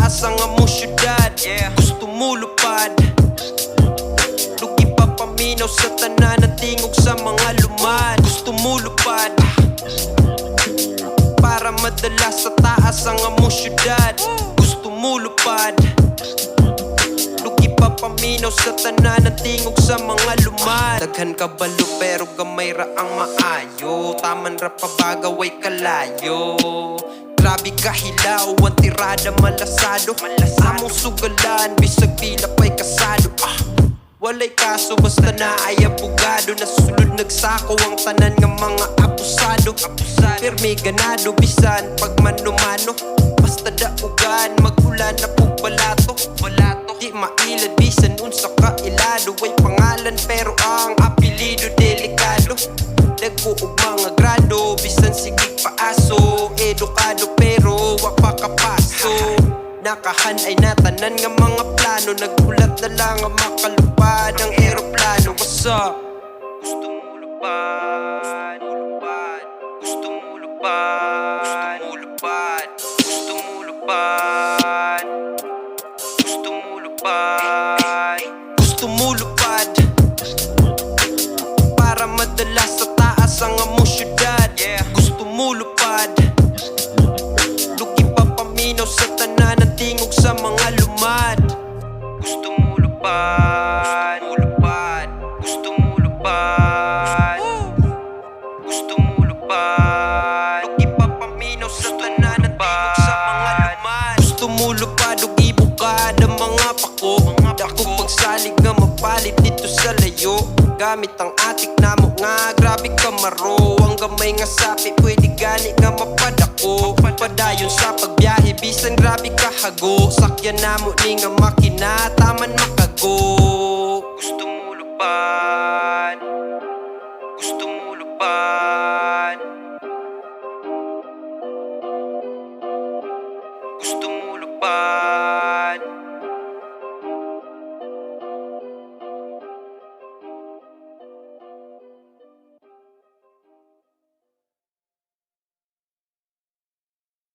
taas ang among syudad. Gusto mo lupad, lugi pa paminaw sa tanan at tingog sa mga lumad. Gusto mo lupad, para madala sa taas ang among syudad. Gusto mo lupad, lugi pa paminaw sa tanan at tingog sa mga lumad. Daghan ka balo pero gamay ra ang maayo, taman ra pabagaway kalayo. Grabe ka hilaw, ang tirada malasado. Among sugalan, bisag pila pa'y kasado. Walay kaso basta na ay abogado. Nasulod nagsako ang tanan nga mga abusado. Pirmi ganado, bisan pag mano-mano. Basta daugan, magulan na po balato. Di mailad, bisan unsa ka ilado. Way pangalan pero ang apelido delikado. Nagbuog mga grado, bisan sige paaso. Edukado pero wak pa kapaso. Nakahan ay natanan nga mga plano. Nagkulat na lang ang makalupad ang eroplano. What's up? Gusto mo lupad, gusto mo lupad, gusto mo lupad, gusto mo lupad, gusto mo lupad, gusto mo lupad, para madala sa taas ang among syudad. Gusto mo lupad, lugi pa paminaw sa tanan at tingog sa mga lumad. Gusto mo lupad, gusto mo lupad, gusto mo lupad, lugi pa paminaw sa tanan at tingog sa mga lumad. Gusto mo lupad, ug ibukad ang mga pako. Dako pagsalig nga mapalit dito sa layo. Gamit ang atik namo nga grabe ka maro. Ang gamay nga sapi pwede gani nga mapadako. Padayon sa pagbiyahe bisan grabe ka hago. Sakyan namo ni nga makina taman makago. Gusto mo lupad,